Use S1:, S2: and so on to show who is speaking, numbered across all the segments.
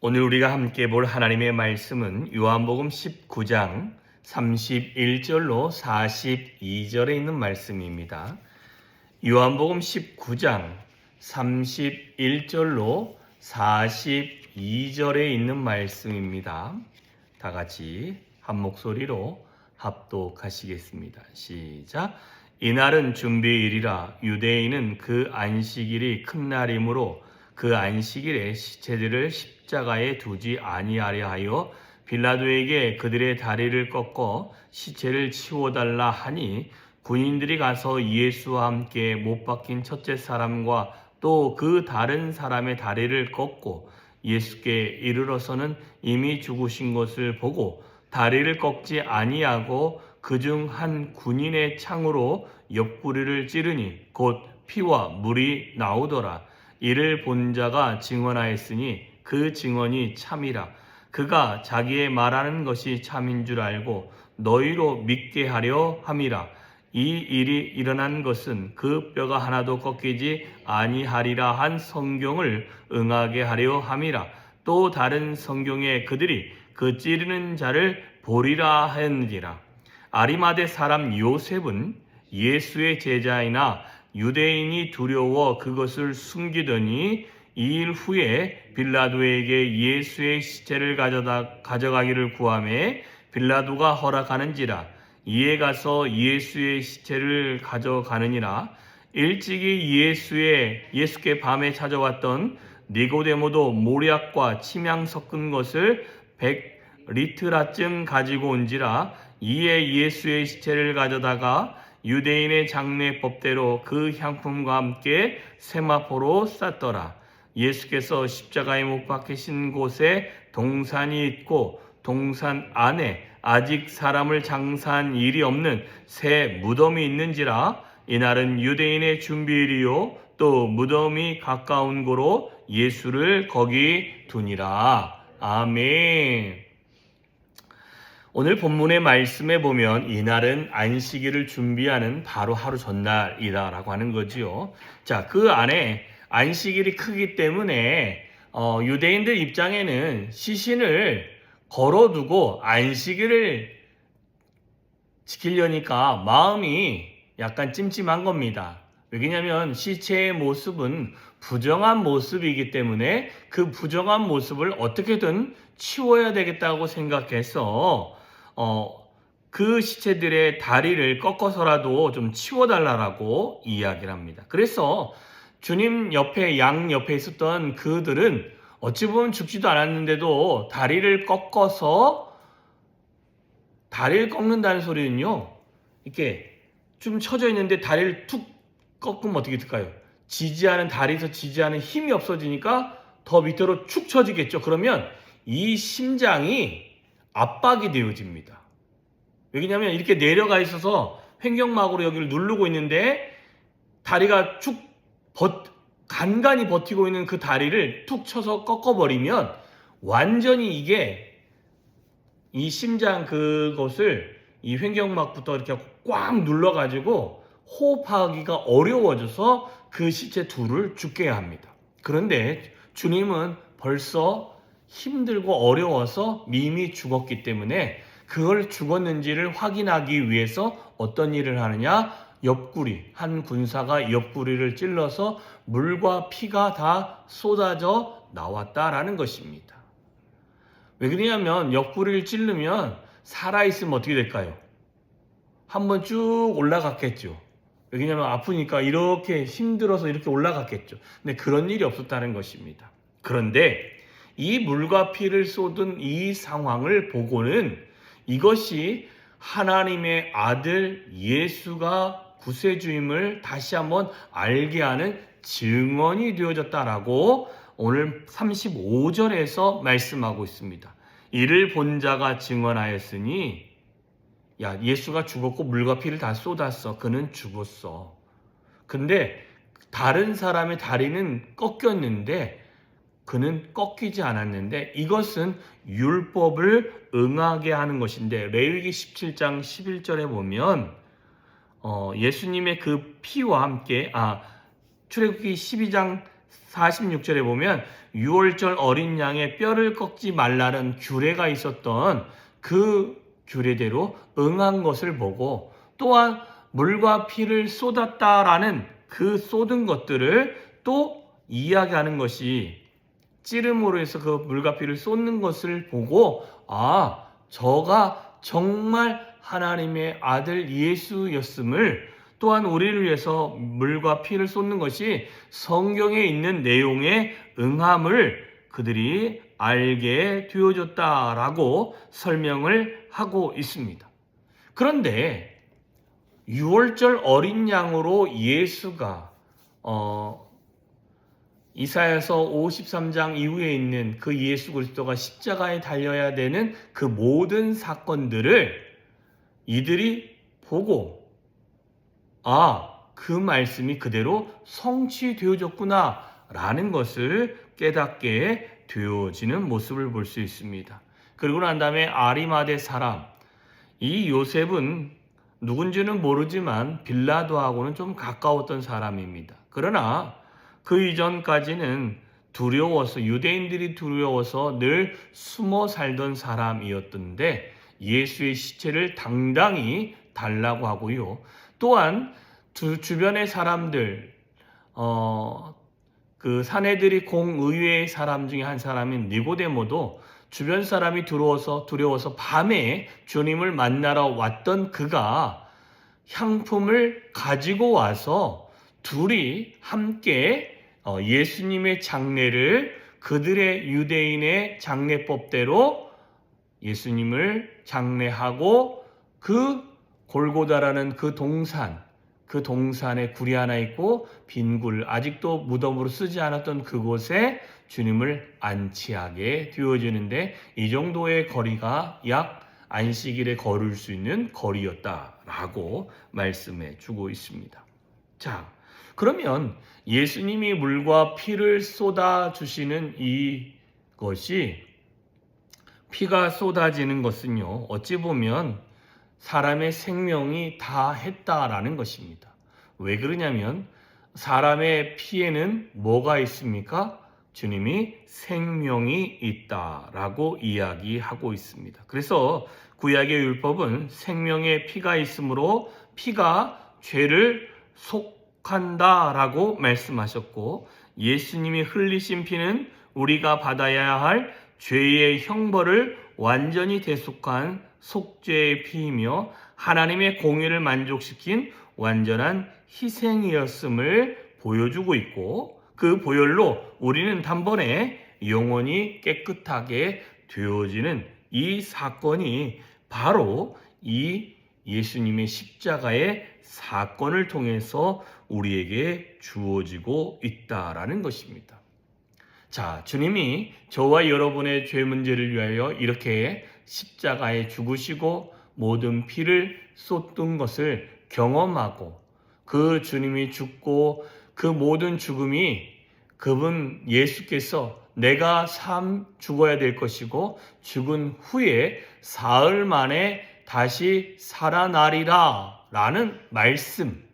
S1: 오늘 우리가 함께 볼 하나님의 말씀은 요한복음 19장 31절로 42절에 있는 말씀입니다. 요한복음 19장 31절로 42절에 있는 말씀입니다. 다 같이 한 목소리로 합독하시겠습니다. 시작. 이날은 준비일이라 유대인은 그 안식일이 큰 날이므로 그 안식일에 시체들을 십자가에 두지 아니하려 하여 빌라도에게 그들의 다리를 꺾어 시체를 치워달라 하니 군인들이 가서 예수와 함께 못 박힌 첫째 사람과 또 그 다른 사람의 다리를 꺾고 예수께 이르러서는 이미 죽으신 것을 보고 다리를 꺾지 아니하고 그중 한 군인의 창으로 옆구리를 찌르니 곧 피와 물이 나오더라. 이를 본 자가 증언하였으니 그 증언이 참이라. 그가 자기의 말하는 것이 참인 줄 알고 너희로 믿게 하려 함이라. 이 일이 일어난 것은 그 뼈가 하나도 꺾이지 아니하리라 한 성경을 응하게 하려 함이라. 또 다른 성경에 그들이 그 찌르는 자를 보리라 하였느니라. 아리마대 사람 요셉은 예수의 제자이나 유대인이 두려워 그것을 숨기더니 2일 후에 빌라도에게 예수의 시체를 가져가기를 구하매 빌라도가 허락하는지라. 이에 가서 예수의 시체를 가져가느니라. 일찍이 예수께 밤에 찾아왔던 니고데모도 모략과 침향 섞은 것을 100리트라쯤 가지고 온지라. 이에 예수의 시체를 가져다가 유대인의 장례법대로 그 향품과 함께 세마포로 쌌더라. 예수께서 십자가에 못 박히신 곳에 동산이 있고 동산 안에 아직 사람을 장사한 일이 없는 새 무덤이 있는지라. 이날은 유대인의 준비일이요 또 무덤이 가까운 고로 예수를 거기 두니라. 아멘. 오늘 본문의 말씀에 보면 이날은 안식일을 준비하는 바로 하루 전날이다라고 하는 거지요. 자, 그 안에 안식일이 크기 때문에 유대인들 입장에는 시신을 걸어두고 안식일을 지키려니까 마음이 약간 찜찜한 겁니다. 왜냐하면 시체의 모습은 부정한 모습이기 때문에 그 부정한 모습을 어떻게든 치워야 되겠다고 생각해서 그 시체들의 다리를 꺾어서라도 좀 치워달라고 이야기를 합니다. 그래서 주님 옆에 양 옆에 있었던 그들은 어찌 보면 죽지도 않았는데도 다리를 꺾는다는 소리는요, 이렇게 좀 처져 있는데 다리를 툭 꺾으면 어떻게 될까요? 다리에서 지지하는 힘이 없어지니까 더 밑으로 축 처지겠죠. 그러면 이 심장이 압박이 되어집니다. 왜냐하면 이렇게 내려가 있어서 횡격막으로 여기를 누르고 있는데 다리가 간간히 버티고 있는 그 다리를 툭 쳐서 꺾어버리면 완전히 이 심장 그것을 이 횡격막부터 이렇게 꽉 눌러가지고 호흡하기가 어려워져서 그 시체 둘을 죽게 합니다. 그런데 주님은 벌써 힘들고 어려워서 이미 죽었기 때문에 그걸 죽었는지를 확인하기 위해서 어떤 일을 하느냐? 한 군사가 옆구리를 찔러서 물과 피가 다 쏟아져 나왔다라는 것입니다. 왜 그러냐면 옆구리를 찌르면 살아있으면 어떻게 될까요? 한번 쭉 올라갔겠죠. 왜냐하면 아프니까 이렇게 힘들어서 이렇게 올라갔겠죠. 근데 그런 일이 없었다는 것입니다. 그런데 이 물과 피를 쏟은 이 상황을 보고는 이것이 하나님의 아들 예수가 구세주임을 다시 한번 알게 하는 증언이 되어졌다라고 오늘 35절에서 말씀하고 있습니다. 이를 본 자가 증언하였으니, 야, 예수가 죽었고 물과 피를 다 쏟았어. 그는 죽었어. 근데 다른 사람의 다리는 꺾였는데 그는 꺾이지 않았는데 이것은 율법을 응하게 하는 것인데, 레위기 17장 11절에 보면 예수님의 그 피와 함께 출애굽기 12장 46절에 보면 유월절 어린 양의 뼈를 꺾지 말라는 규례가 있었던 그 규례대로 응한 것을 보고, 또한 물과 피를 쏟았다라는 그 쏟은 것들을 또 이야기하는 것이, 찌름으로 해서 그 물과 피를 쏟는 것을 보고, 저가 정말 하나님의 아들 예수였음을, 또한 우리를 위해서 물과 피를 쏟는 것이 성경에 있는 내용의 응함을 그들이 알게 되어졌다라고 설명을 하고 있습니다. 그런데 유월절 어린 양으로 예수가 이사야서 53장 이후에 있는 그 예수 그리스도가 십자가에 달려야 되는 그 모든 사건들을 이들이 보고, 그 말씀이 그대로 성취되어졌구나 라는 것을 깨닫게 되어지는 모습을 볼 수 있습니다. 그리고 난 다음에 아리마대 사람, 이 요셉은 누군지는 모르지만 빌라도하고는 좀 가까웠던 사람입니다. 그러나 그 이전까지는 두려워서, 유대인들이 두려워서 늘 숨어 살던 사람이었던데 예수의 시체를 당당히 달라고 하고요. 또한 주변의 사람들, 그 사내들이 공의회의 사람 중에 한 사람인 니고데모도 주변 사람이 두려워서 밤에 주님을 만나러 왔던 그가 향품을 가지고 와서 둘이 함께 예수님의 장례를 그들의 유대인의 장례법대로 예수님을 장례하고, 그 골고다라는 그 동산에 굴이 하나 있고 빈 굴, 아직도 무덤으로 쓰지 않았던 그곳에 주님을 안치하게 되어지는데, 이 정도의 거리가 약 안식일에 걸을 수 있는 거리였다라고 말씀해 주고 있습니다. 자, 그러면 예수님이 물과 피를 쏟아 주시는 이것이, 피가 쏟아지는 것은요, 어찌 보면 사람의 생명이 다 했다라는 것입니다. 왜 그러냐면 사람의 피에는 뭐가 있습니까? 주님이 생명이 있다라고 이야기하고 있습니다. 그래서 구약의 율법은 생명의 피가 있으므로 피가 죄를 속한다라고 말씀하셨고, 예수님이 흘리신 피는 우리가 받아야 할 죄의 형벌을 완전히 대속한 속죄의 피이며 하나님의 공의를 만족시킨 완전한 희생이었음을 보여주고 있고, 그 보혈로 우리는 단번에 영원히 깨끗하게 되어지는 이 사건이 바로 이 예수님의 십자가의 사건을 통해서 우리에게 주어지고 있다라는 것입니다. 자, 주님이 저와 여러분의 죄 문제를 위하여 이렇게 십자가에 죽으시고 모든 피를 쏟은 것을 경험하고, 그 주님이 죽고 그 모든 죽음이, 그분 예수께서 내가 죽어야 될 것이고 죽은 후에 사흘 만에 다시 살아나리라 라는 말씀,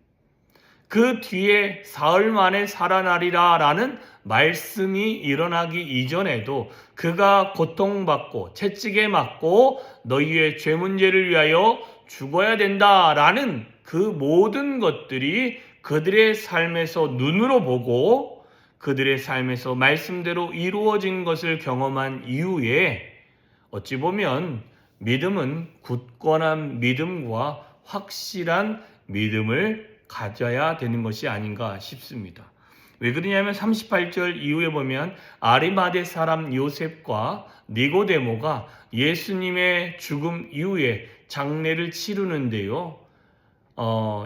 S1: 그 뒤에 사흘 만에 살아나리라 라는 말씀이 일어나기 이전에도 그가 고통받고 채찍에 맞고 너희의 죄 문제를 위하여 죽어야 된다라는 그 모든 것들이 그들의 삶에서 눈으로 보고 그들의 삶에서 말씀대로 이루어진 것을 경험한 이후에, 어찌 보면 믿음은 굳건한 믿음과 확실한 믿음을 가져야 되는 것이 아닌가 싶습니다. 왜 그러냐면 38절 이후에 보면 아리마대 사람 요셉과 니고데모가 예수님의 죽음 이후에 장례를 치르는데요.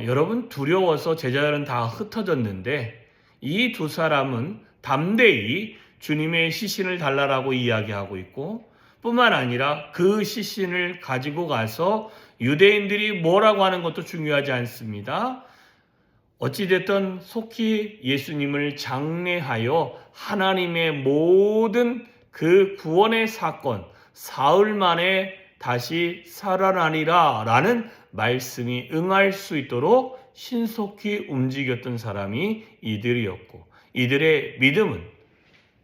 S1: 여러분, 두려워서 제자들은 다 흩어졌는데 이 두 사람은 담대히 주님의 시신을 달라라고 이야기하고 있고, 뿐만 아니라 그 시신을 가지고 가서 유대인들이 뭐라고 하는 것도 중요하지 않습니다. 어찌됐든 속히 예수님을 장례하여 하나님의 모든 그 구원의 사건, 사흘 만에 다시 살아나리라 라는 말씀이 응할 수 있도록 신속히 움직였던 사람이 이들이었고, 이들의 믿음은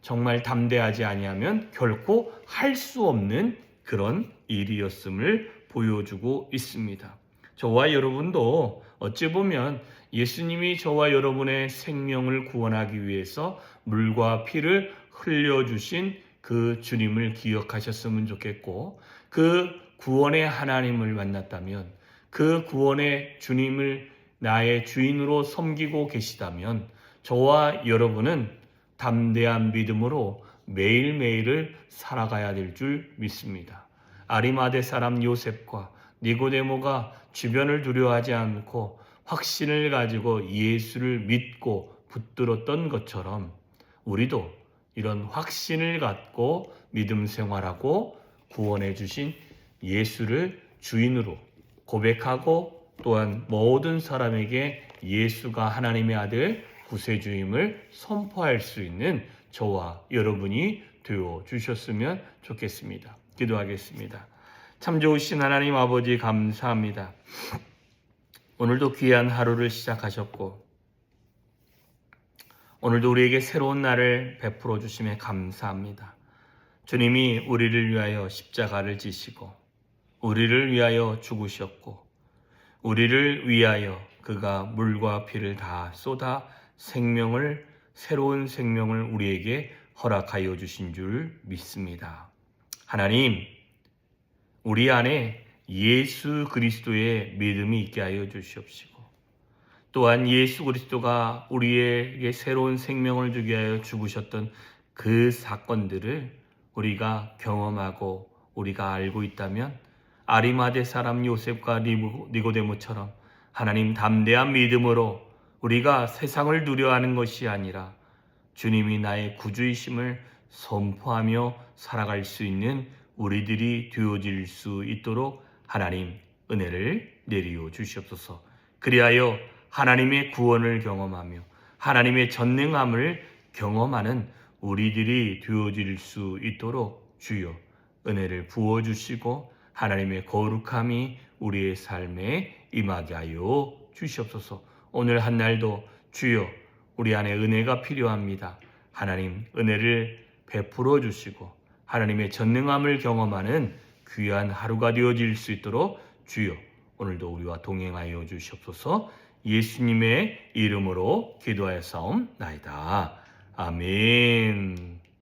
S1: 정말 담대하지 아니하면 결코 할 수 없는 그런 일이었음을 보여주고 있습니다. 저와 여러분도 어찌 보면 예수님이 저와 여러분의 생명을 구원하기 위해서 물과 피를 흘려주신 그 주님을 기억하셨으면 좋겠고, 그 구원의 하나님을 만났다면, 그 구원의 주님을 나의 주인으로 섬기고 계시다면 저와 여러분은 담대한 믿음으로 매일매일을 살아가야 될 줄 믿습니다. 아리마대 사람 요셉과 니고데모가 주변을 두려워하지 않고 확신을 가지고 예수를 믿고 붙들었던 것처럼 우리도 이런 확신을 갖고 믿음 생활하고 구원해 주신 예수를 주인으로 고백하고 또한 모든 사람에게 예수가 하나님의 아들 구세주임을 선포할 수 있는 저와 여러분이 되어 주셨으면 좋겠습니다. 기도하겠습니다. 참 좋으신 하나님 아버지 감사합니다. 오늘도 귀한 하루를 시작하셨고 오늘도 우리에게 새로운 날을 베풀어 주심에 감사합니다. 주님이 우리를 위하여 십자가를 지시고 우리를 위하여 죽으셨고 우리를 위하여 그가 물과 피를 다 쏟아 새로운 생명을 우리에게 허락하여 주신 줄 믿습니다. 하나님, 우리 안에 예수 그리스도의 믿음이 있게 하여 주시옵시고 또한 예수 그리스도가 우리에게 새로운 생명을 주게 하여 죽으셨던 그 사건들을 우리가 경험하고 우리가 알고 있다면 아리마대 사람 요셉과 니고데모처럼 하나님 담대한 믿음으로 우리가 세상을 두려워하는 것이 아니라 주님이 나의 구주이심을 선포하며 살아갈 수 있는 우리들이 되어질 수 있도록 하나님 은혜를 내리어 주시옵소서. 그리하여 하나님의 구원을 경험하며 하나님의 전능함을 경험하는 우리들이 되어질 수 있도록 주여 은혜를 부어주시고 하나님의 거룩함이 우리의 삶에 임하게 하여 주시옵소서. 오늘 한 날도 주여 우리 안에 은혜가 필요합니다. 하나님 은혜를 베풀어 주시고 하나님의 전능함을 경험하는 귀한 하루가 되어질 수 있도록 주여 오늘도 우리와 동행하여 주시옵소서. 예수님의 이름으로 기도하여 싸움나이다. 아멘.